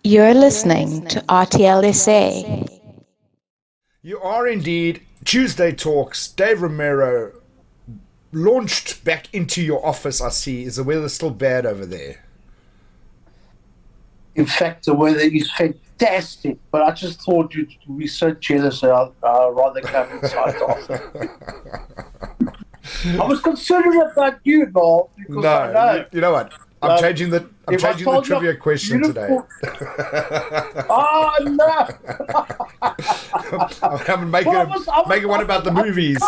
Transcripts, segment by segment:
You're listening to RTL SA. You are indeed. Tuesday Talks. Dave Romero launched back into your office, I see. Is the weather still bad over there? In fact, the weather is fantastic, but I just thought you'd be so jealous that I'd rather come inside the office. I was considering about you, Noel, because I know. You know what? I'm changing the trivia question today. Oh, no! I'm coming making one about the movies.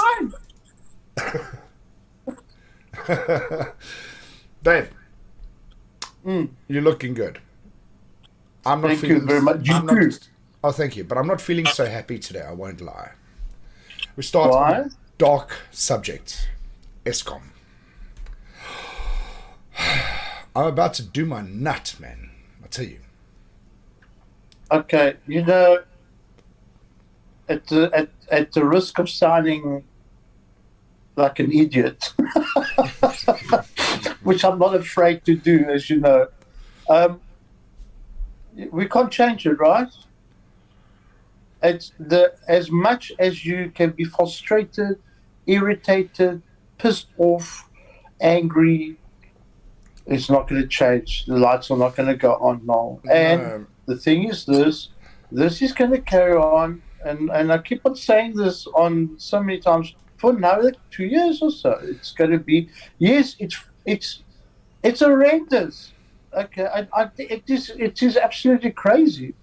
Dave, you're looking good. I'm not Thank feeling, you very much. Oh, thank you. But I'm not feeling so happy today, I won't lie. We start Why? on a dark subject. ESCOM. I'm about to do my nut, man. I tell you. Okay, at the risk of sounding like an idiot, which I'm not afraid to do, as you know, we can't change it, right? As much as you can be frustrated, irritated, pissed off, angry, it's not going to change. The lights are not going to go on now. And the thing is this is going to carry on. And I keep on saying this on so many times for another 2 years or so. It's going to be, yes, it's horrendous. Okay, I think it is absolutely crazy.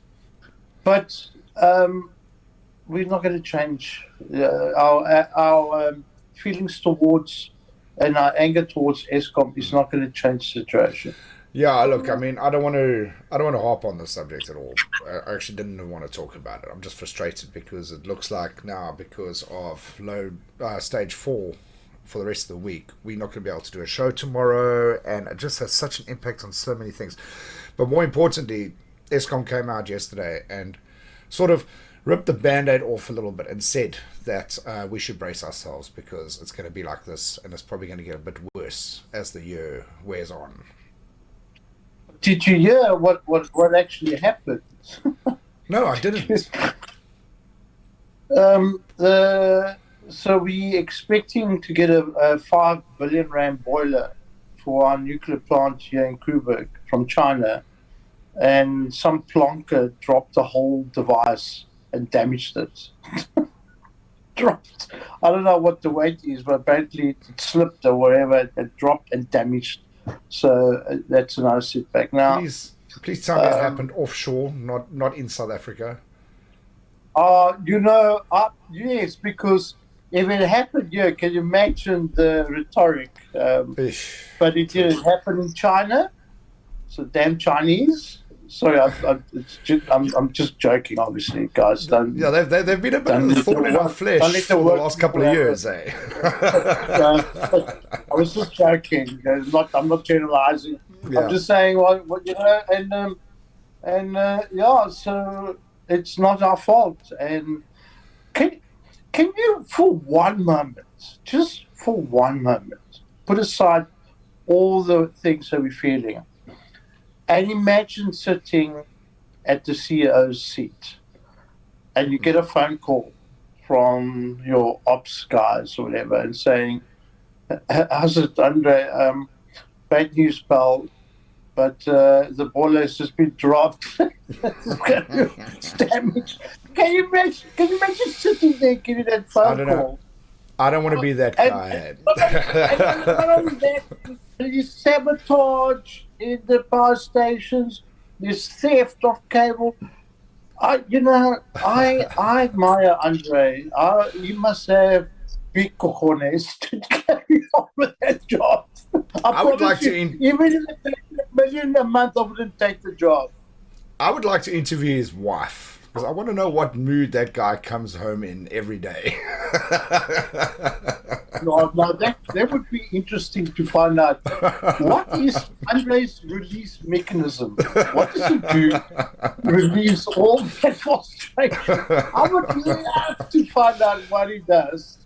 But we're not going to change our feelings towards and our anger towards ESCOM is not going to change the situation. Yeah, look, I mean, I don't want to harp on the subject at all. I actually didn't want to talk about it. I'm just frustrated because it looks like now, because of stage 4 for the rest of the week, we're not going to be able to do a show tomorrow, and it just has such an impact on so many things. But more importantly, ESCOM came out yesterday and sort of ripped the band-aid off a little bit and said that we should brace ourselves because it's going to be like this, and it's probably going to get a bit worse as the year wears on. Did you hear what actually happened? No, I didn't. So we expecting to get a 5 billion rand boiler for our nuclear plant here in Kuburg from China, and some plonker dropped the whole device and damaged it. Dropped. I don't know what the weight is, but apparently it slipped or whatever. It dropped and damaged. So that's another setback. Now, please tell me it happened offshore, not in South Africa. Yes, because if it happened here, can you imagine the rhetoric? But it didn't happen in China. So damn Chinese. Sorry, I'm just joking. Obviously, guys. They've been a bit of a thorn in our flesh for the last couple of years, eh? I was just joking. I'm not generalizing. Yeah. I'm just saying So it's not our fault. And can you, for one moment, just for one moment, put aside all the things that we're feeling? And imagine sitting at the CEO's seat and you get a phone call from your ops guys or whatever and saying, how's it, Andre? Bad news, pal, but the boiler has just been dropped. It's damaged. Can you imagine sitting there getting that phone call? I don't want to be that guy. And not only that, there's sabotage in the power stations, there's theft of cable. I admire Andre. He must have big cojones to carry on with that job. I would like to even if it takes $1 million a month, I wouldn't take the job. I would like to interview his wife, because I want to know what mood that guy comes home in every day. No, that would be interesting to find out. What is Andre's release mechanism? What does he do to release all that frustration? I would love to find out what he does.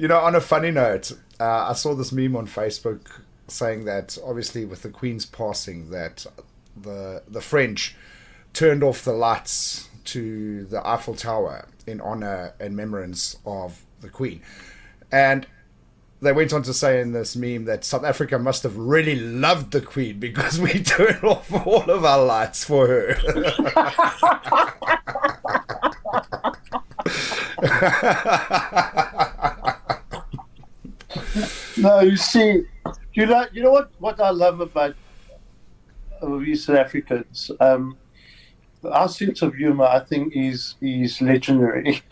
On a funny note, I saw this meme on Facebook saying that obviously with the Queen's passing, that the French turned off the lights to the Eiffel Tower in honor and remembrance of the Queen. And they went on to say in this meme that South Africa must have really loved the Queen because we turned off all of our lights for her. No, you see, you know what I love about we South Africans. Our sense of humor, I think, is legendary.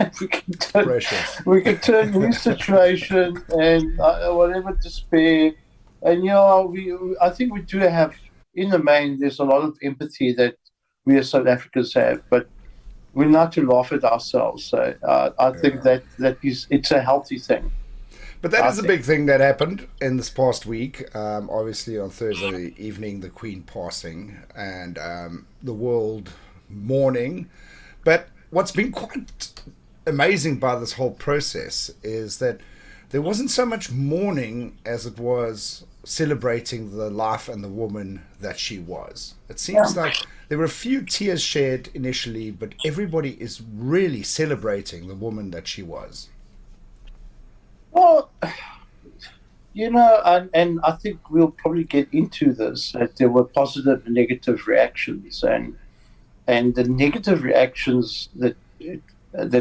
Precious. We can turn any situation and whatever despair, and I think we do have, in the main, there's a lot of empathy that we as South Africans have, but we're not to laugh at ourselves. So I think that it's a healthy thing. But that is a big thing that happened in this past week. Obviously, on Thursday evening, the Queen passing and the world mourning. But what's been quite amazing by this whole process is that there wasn't so much mourning as it was celebrating the life and the woman that she was. It seems like there were a few tears shed initially, but everybody is really celebrating the woman that she was. Well, and I think we'll probably get into this, that there were positive and negative reactions, and the negative reactions that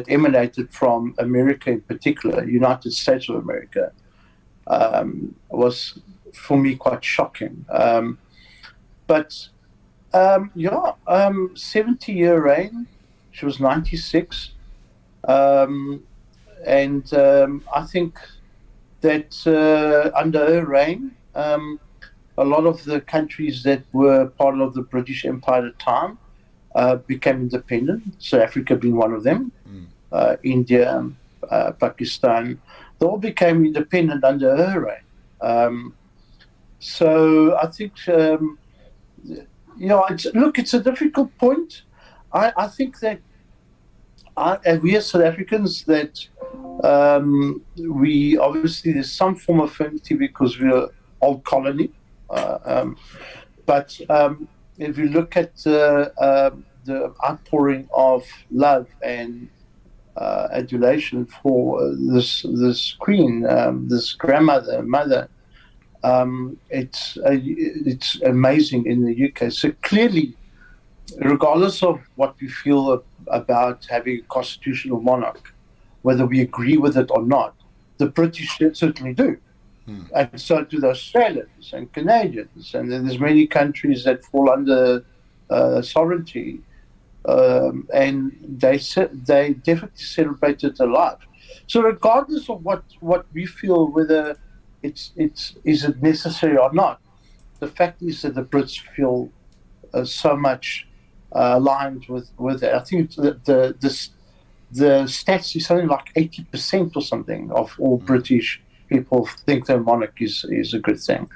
emanated from America in particular, United States of America, was for me quite shocking. 70-year reign. She was 96. And I think that under her reign, a lot of the countries that were part of the British Empire at the time became independent, South Africa being one of them, India, Pakistan. They all became independent under her reign. So I think, it's a difficult point. I think that we as South Africans, that we obviously there's some form of affinity because we're old colony, but if you look at the outpouring of love and adulation for this queen, this grandmother, mother, it's amazing in the UK. So clearly, regardless of what we feel about having a constitutional monarch, whether we agree with it or not, the British certainly do. And so do the Australians and Canadians. And then there's many countries that fall under sovereignty. And they definitely celebrated the life. So regardless of what we feel, whether is it necessary or not, the fact is that the Brits feel so much aligned with it. I think the stats is something like 80% or something of all British people think the monarch is a good thing.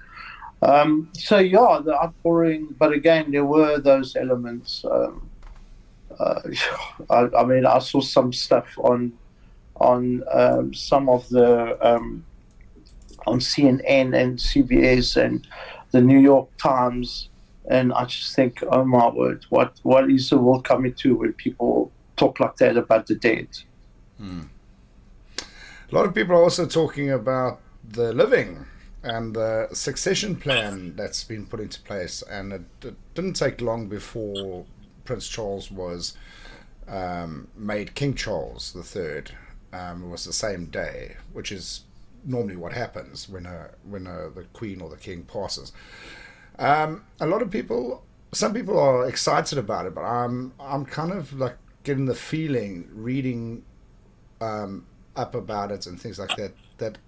The outpouring, but again, there were those elements. I saw some stuff on some of the on CNN and CBS and the New York Times, and I just think, oh my word, what is the world coming to when people talk like that about the dead? A lot of people are also talking about the living and the succession plan that's been put into place, and it didn't take long before Prince Charles was made King Charles III. It was the same day, which is normally what happens when the Queen or the King passes. A lot of people, some people are excited about it, but I'm kind of like getting the feeling, reading up about it and things like that, that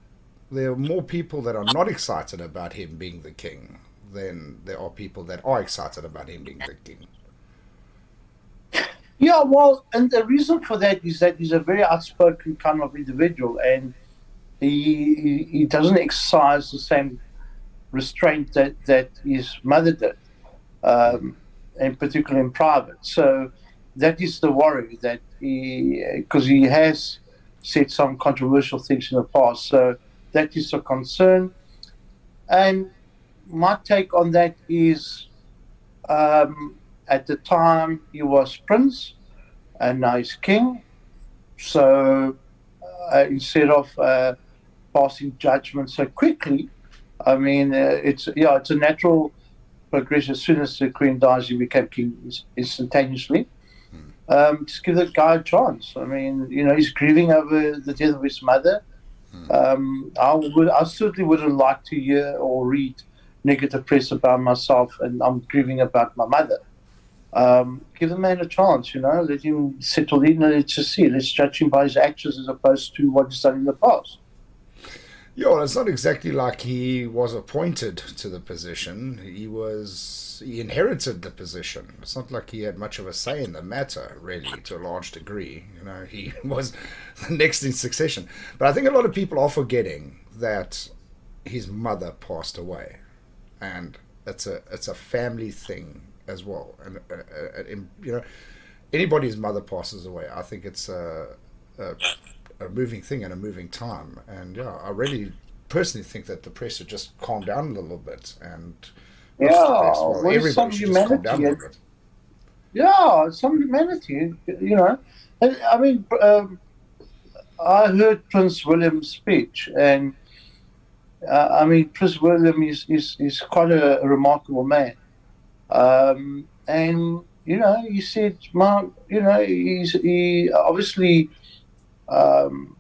there are more people that are not excited about him being the king than there are people that are excited about him being the king. Yeah, well, and the reason for that is that he's a very outspoken kind of individual, and he doesn't exercise the same restraint that his mother did, and particularly in private. So that is the worry, that because he has said some controversial things in the past. So that is a concern. And my take on that is, at the time he was prince, and now he's king. So instead of passing judgment so quickly, I mean, it's a natural progression. As soon as the queen dies, he became king instantaneously. Just give the guy a chance. I mean, he's grieving over the death of his mother. I certainly wouldn't like to hear or read negative press about myself, and I'm grieving about my mother. Give the man a chance, let him settle in, and let's just see. Let's judge him by his actions as opposed to what he's done in the past. Yeah, well, it's not exactly like he was appointed to the position. He inherited the position. It's not like he had much of a say in the matter, really, to a large degree. He was the next in succession. But I think a lot of people are forgetting that his mother passed away, and it's a family thing as well. And anybody's mother passes away, I think it's a moving thing and a moving time. And yeah, I really personally think that the press should just calm down a little bit. And Yeah, well, with some everybody should just calm down a humanity. little bit. Yeah, some humanity, I mean, I heard Prince William's speech, and I mean, Prince William is quite a remarkable man. And he said, "Mom, he obviously um,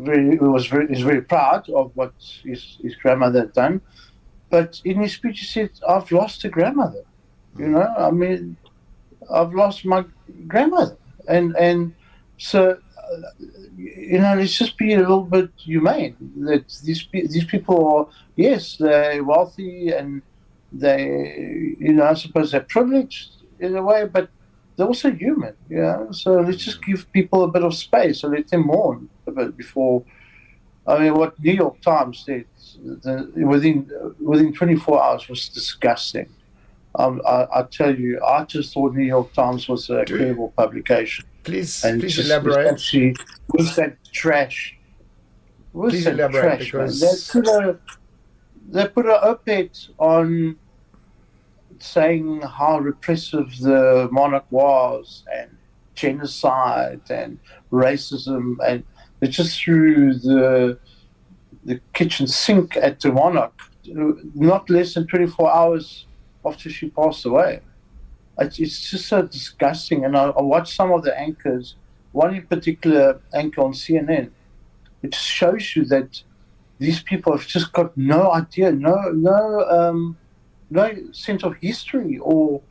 he's very proud of what his grandmother had done." But in his speech, he said, "I've lost a grandmother. I mean, I've lost my grandmother, and so let's just be a little bit humane. That these people are, yes, they're wealthy, and they I suppose they're privileged in a way, but they're also human. So let's just give people a bit of space and let them mourn a bit before." I mean, what New York Times said within 24 hours was disgusting. I tell you, I just thought New York Times was a credible publication, and Please just was elaborate. actually was that trash. Was Please that elaborate, trash, man? because They put an op-ed on saying how repressive the monarch was, and genocide and racism, and they just threw the kitchen sink at the monarch not less than 24 hours after she passed away. It's just so disgusting. And I watched some of the anchors, one in particular anchor on CNN. It just shows you that these people have just got no idea, no sense of history, or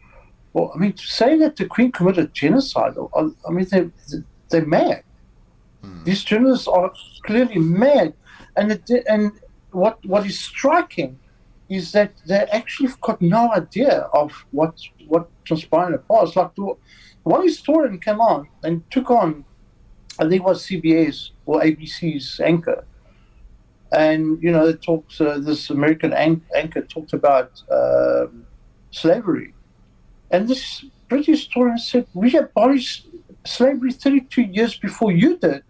I mean, to say that the Queen committed genocide, I mean, they're mad. These journalists are clearly mad, and what is striking is that they actually have got no idea of what transpired in the past. Like one historian came on and took on, I think it was CBS or ABC's anchor, and it talks. This American anchor talked about slavery, and this British historian said, "We abolished slavery 32 years before you did,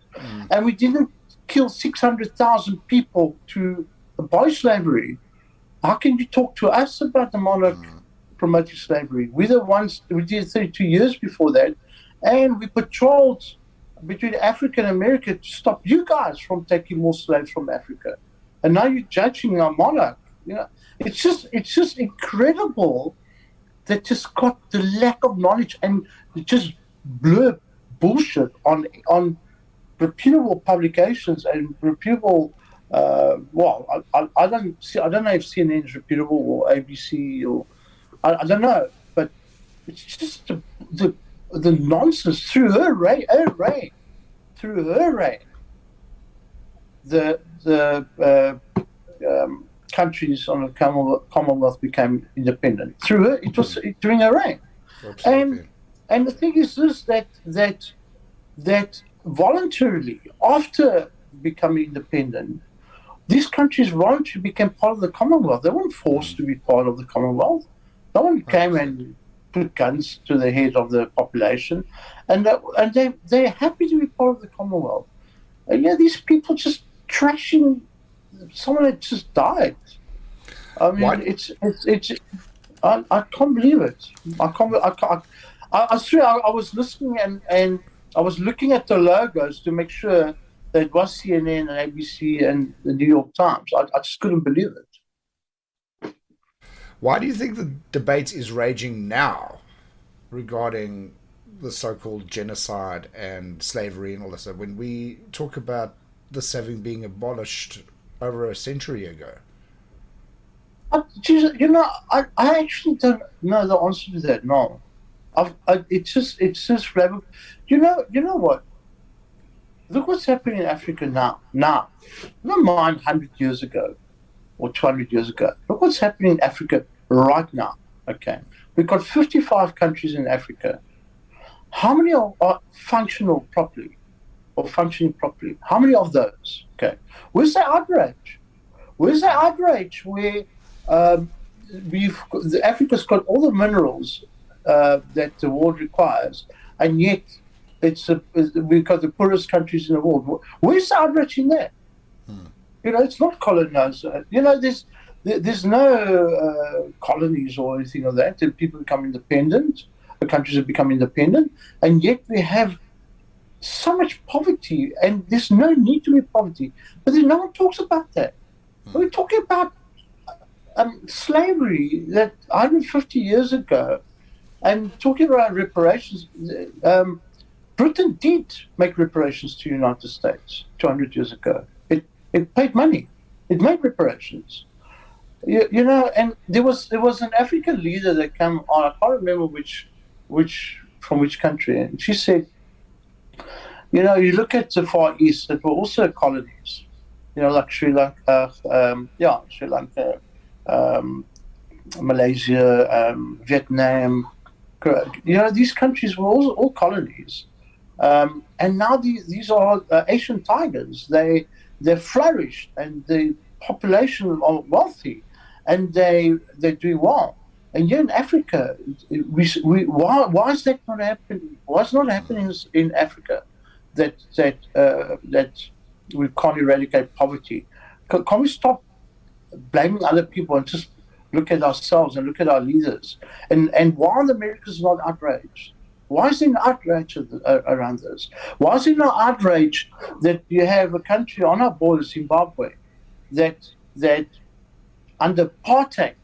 and we didn't kill 600,000 people to abolish slavery. How can you talk to us about the monarch promoting slavery? We're the ones, we did 32 years before that, and we patrolled between Africa and America to stop you guys from taking more slaves from Africa. And now you're judging our monarch." It's just incredible that just got the lack of knowledge and just blur bullshit on reputable publications and reputable. I don't know if CNN is reputable or ABC or I don't know, but it's just the nonsense through her reign, through her reign. The countries on the Commonwealth became independent through her. It was during her reign. Absolutely. And the thing is this, that voluntarily, after becoming independent, these countries voluntarily became part of the Commonwealth. They weren't forced to be part of the Commonwealth. No one came and put guns to the head of the population, and they're happy to be part of the Commonwealth. And these people just trashing someone that just died. I mean, Why- it's I can't believe it. I can't. I swear I was listening and I was looking at the logos to make sure that it was CNN and ABC and the New York Times. I just couldn't believe it. Why do you think the debate is raging now regarding the so-called genocide and slavery and all this stuff when we talk about this having been abolished over a century ago? Geez, I actually don't know the answer to that. No, it's just you know what? Look what's happening in Africa now. Now, never mind 100 years ago or 200 years ago. Look what's happening in Africa right now. Okay, we've got 55 countries in Africa. How many are functional properly or functioning properly? How many of those? Okay, where's the outrage? Where's the outrage where um, Africa's got all the minerals that the world requires, and yet we've got the poorest countries in the world. Where's the outrage in that? It's not colonized. There's no colonies or anything like that. And people become independent. The countries have become independent, and yet we have so much poverty, and there's no need to be poverty. But then no one talks about that. We're talking about slavery that 150 years ago, and talking about reparations. Britain did make reparations to the United States 200 years ago. It paid money. It made reparations. And there was an African leader that came on. I can't remember from which country, and she said, you look at the Far East that were also colonies, like Sri Lanka, Sri Lanka, Malaysia, Vietnam. These countries were all colonies, and now these are Asian tigers. They flourish, and the population are wealthy, and they do well. And here in Africa, why is that not happening? Why is not happening in Africa that we can't eradicate poverty? Can we stop blaming other people and just look at ourselves and look at our leaders? And why are the Americans not outraged? Why is there no outrage around this? Why is there no outrage that you have a country on our border, Zimbabwe, that under apartheid,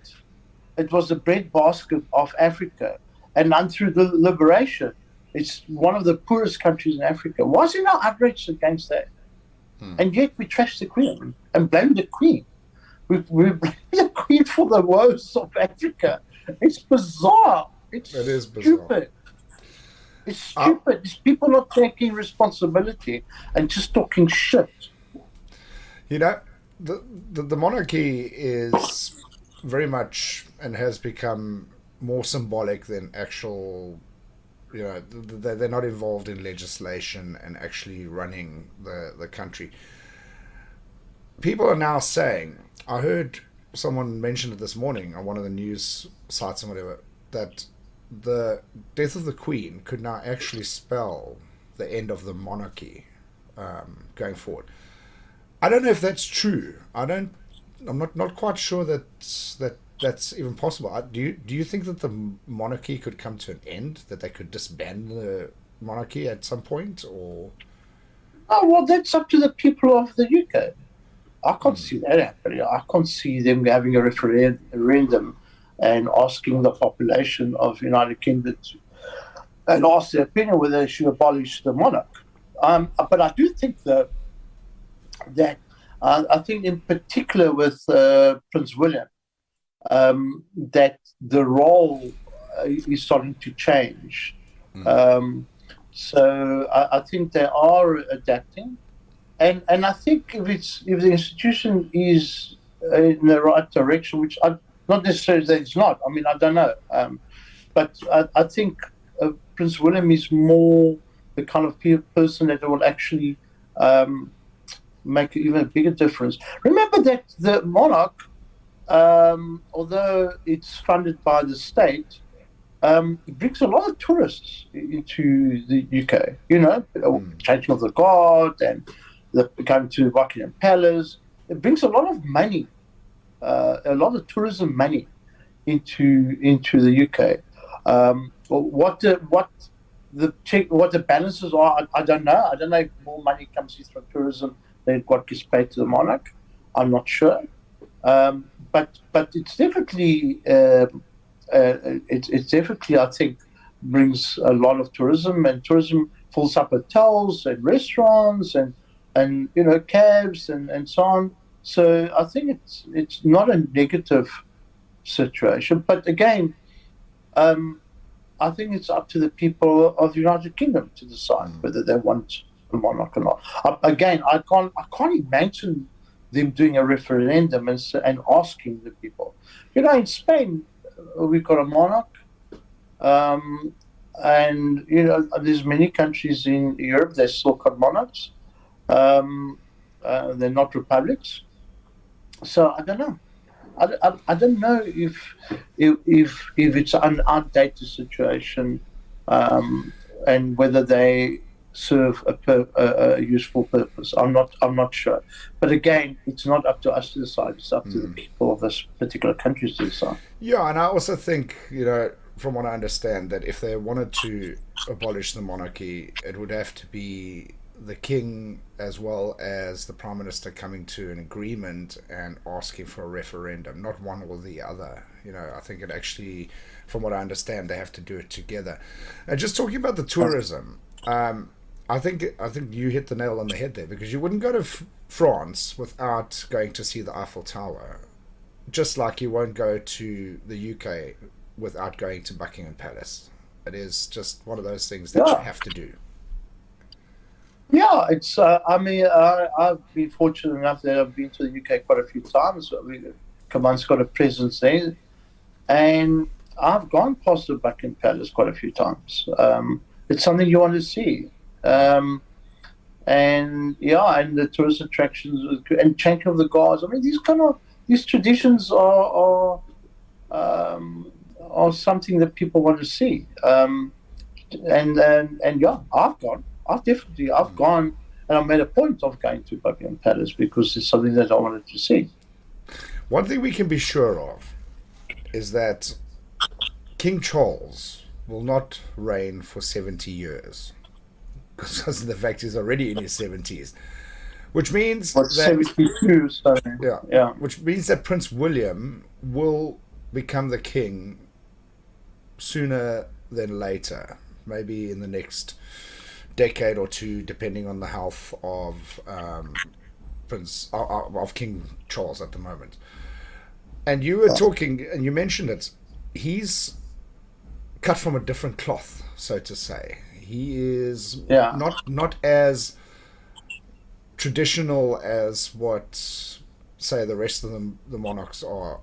it was the breadbasket of Africa, and through the liberation, it's one of the poorest countries in Africa. Why is there no outrage against that? And yet we trash the Queen and blame the Queen. We blame the Queen for the woes of Africa. It's bizarre. It is stupid. Bizarre. It's stupid. It's people not taking responsibility and just talking shit. The monarchy is very much and has become more symbolic than actual. They're not involved in legislation and actually running the country. People are now saying, I heard someone mention it this morning on one of the news sites and whatever, that the death of the Queen could now actually spell the end of the monarchy going forward. I don't know if that's true. I'm not quite sure that's even possible. Do you think that the monarchy could come to an end? That they could disband the monarchy at some point, or? Oh well, that's up to the people of the UK. I can't see that happening. I can't see them having a referendum and asking the population of United Kingdom and ask their opinion whether they should abolish the monarch. But I do think that I think in particular with Prince William, that the role is starting to change. So I think they are adapting, and I think if the institution is in the right direction, which I not necessarily that it's not. I mean, I don't know, but I think Prince William is more the kind of person that will actually make even a bigger difference. Remember that the monarch, although it's funded by the state, it brings a lot of tourists into the UK. Changing of the guard and going to Buckingham Palace. It brings a lot of money, a lot of tourism money into the UK. What the balances are, I don't know. I don't know if more money comes in from tourism than what gets paid to the monarch. I'm not sure. But it's definitely it's definitely, I think, brings a lot of tourism, and tourism fills up hotels and restaurants and cabs and so on. So I think it's not a negative situation. But again, um, I think it's up to the people of the United Kingdom to decide whether they want a monarch or not. Again, I can't imagine them doing a referendum and asking the people. In Spain, we've got a monarch, um, and there's many countries in Europe that still got monarchs. Um, they're not republics, so I don't know. I don't know if it's an outdated situation, and whether they serve a useful purpose. I'm not sure. But again, it's not up to us to decide. It's up to the people of this particular country to decide. Yeah, and I also think, from what I understand, that if they wanted to abolish the monarchy, it would have to be the king as well as the prime minister coming to an agreement and asking for a referendum, not one or the other. I think it actually, from what I understand, they have to do it together. And just talking about the tourism, I think you hit the nail on the head there, because you wouldn't go to France without going to see the Eiffel Tower, just like you won't go to the UK without going to Buckingham Palace. It is just one of those things that you Yeah. have to do. Yeah, it's. I mean, I've been fortunate enough that I've been to the UK quite a few times. Command's got a presence there, and I've gone past the Buckingham Palace quite a few times. It's something you want to see, and yeah, and the tourist attractions and changing of the guards. I mean, these traditions are something that people want to see. And yeah, I've gone, and I made a point of going to Buckingham Palace because it's something that I wanted to see. One thing we can be sure of is that King Charles will not reign for 70 years, because of the fact he's already in his 70s. Which means But that 72, so yeah, yeah, which means that Prince William will become the king sooner than later, maybe in the next decade or two, depending on the health of Prince of King Charles at the moment. And you were talking, and you mentioned it. He's cut from a different cloth, so to say. He is yeah, not as traditional as what, say, the rest of the monarchs are,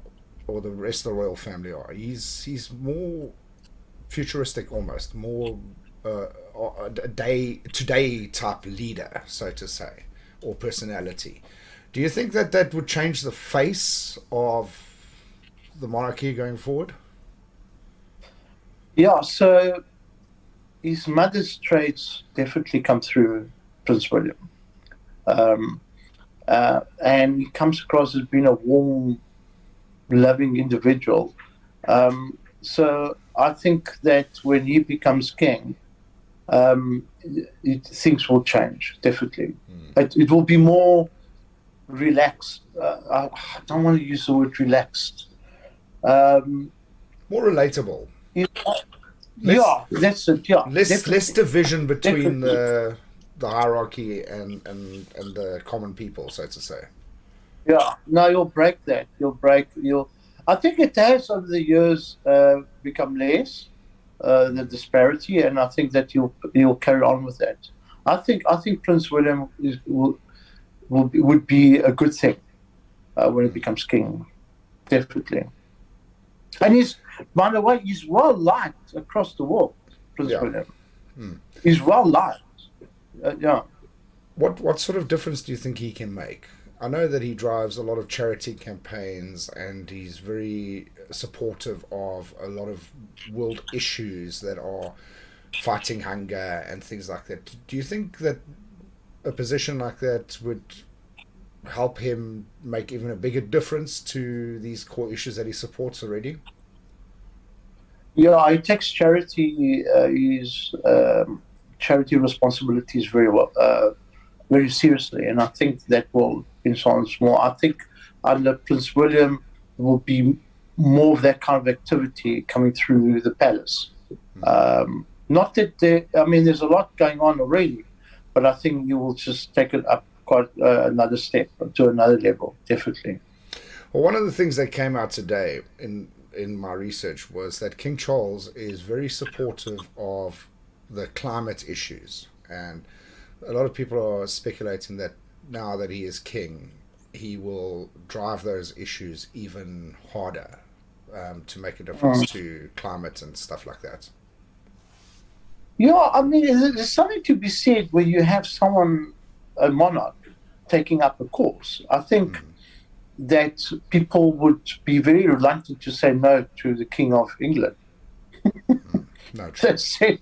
or the rest of the royal family are. He's more futuristic, almost more a day today type leader, so to say, or personality. Do you think that that would change the face of the monarchy going forward? yeah. So his mother's traits definitely come through Prince William, um, and he comes across as being a warm, loving individual. So I think that when he becomes king, things will change definitely. It will be more relaxed. I don't want to use the word relaxed. Um, More relatable. yeah, Less yeah, that's it. Yeah, less definitely, division between definitely. the hierarchy and the common people, so to say. Yeah, no, you'll break that. You'll. I think it has over the years become less the disparity, and I think that you'll carry on with that. I think Prince William would be a good thing when he becomes king, definitely. And by the way, he's well liked across the world. Prince Yeah. William, he's well liked. Yeah, What sort of difference do you think he can make? I know that he drives a lot of charity campaigns, and he's very supportive of a lot of world issues that are fighting hunger and things like that. Do you think that a position like that would help him make even a bigger difference to these core issues that he supports already? Yeah, he takes charity responsibilities very seriously, and I think that will influence more. I think under Prince William will be more of that kind of activity coming through the palace. Not that there's a lot going on already, but I think you will just take it up quite another step to another level, definitely. Well, one of the things that came out today in my research was that King Charles is very supportive of the climate issues, and a lot of people are speculating that now that he is king, he will drive those issues even harder, to make a difference to climate and stuff like that. Yeah, I mean, there's something to be said when you have a monarch, taking up a cause. I think that people would be very reluctant to say no to the King of England. No, true. That's it.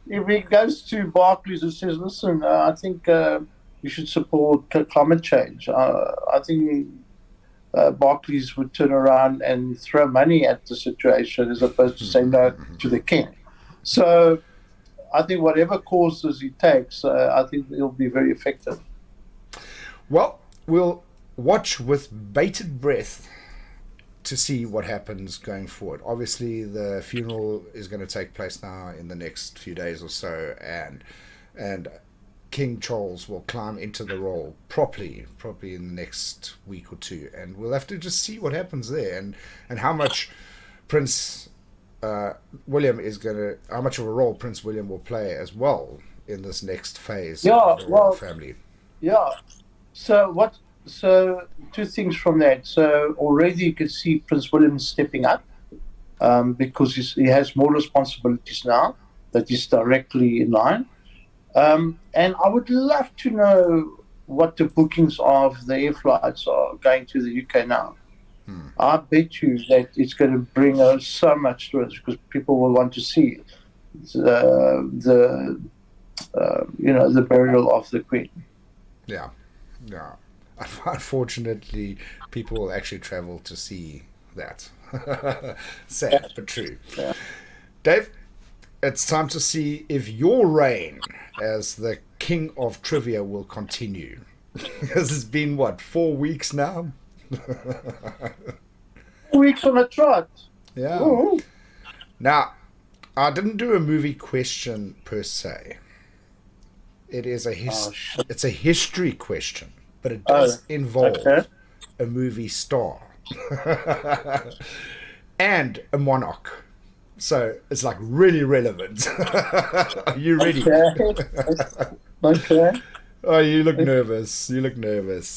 If he goes to Barclays and says, listen, I think you should support climate change, I think Barclays would turn around and throw money at the situation as opposed to say no to the king. So I think whatever causes he takes, I think it'll be very effective. Well, we'll watch with bated breath to see what happens going forward. Obviously, the funeral is going to take place now in the next few days or so, and King Charles will climb into the role properly in the next week or two, and we'll have to just see what happens there, and how much Prince William how much of a role Prince William will play as well in this next phase of the royal family. Yeah. So two things from that. So already you can see Prince William stepping up, because he has more responsibilities now that he's directly in line. And I would love to know what the bookings of the air flights are going to the UK now. I bet you that it's going to bring us so much to us, because people will want to see the burial of the Queen. Yeah. Unfortunately, people will actually travel to see that. Sad, but true. Yeah. Dave, it's time to see if your reign as the king of trivia will continue. Because it's been, 4 weeks now? 4 weeks on a trot. Yeah. Ooh. Now, I didn't do a movie question per se. It is it's a history question, but it does involve a movie star and a monarch. So it's like really relevant. Are you ready? Okay. Oh, you look nervous.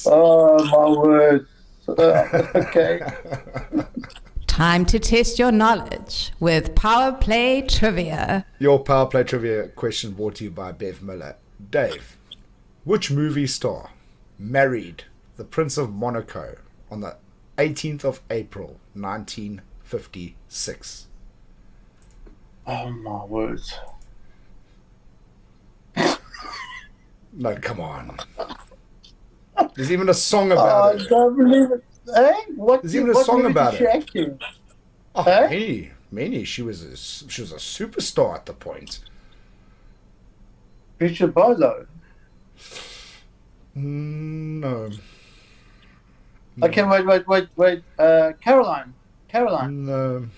Oh, my word. Okay. Time to test your knowledge with Power Play Trivia. Your Power Play Trivia question brought to you by Bev Miller. Dave, which movie star married the Prince of Monaco on the 18th of April, 1956? Oh, my words. No, come on. There's even a song about it. I don't believe it. Hey, There's even a song about it. Acting? Oh, Huh? Many. She was a superstar at the point. Richard Barlow. No. Okay, wait. Caroline. No.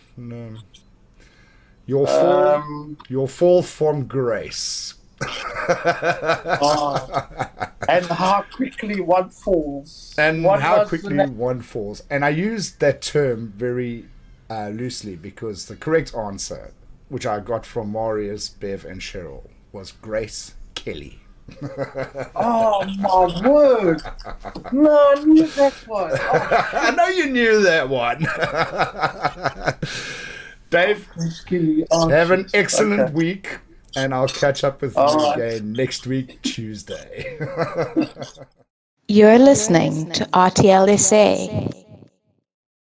Your fall from grace. And how quickly one falls. And how quickly one falls. And I used that term very loosely because the correct answer, which I got from Marius, Bev, and Cheryl, was Grace Kelly. Oh, my word. No, I knew that one. Oh. I know you knew that one. Dave, have an excellent week, and I'll catch up with you again next week, Tuesday. You're listening to RTL SA.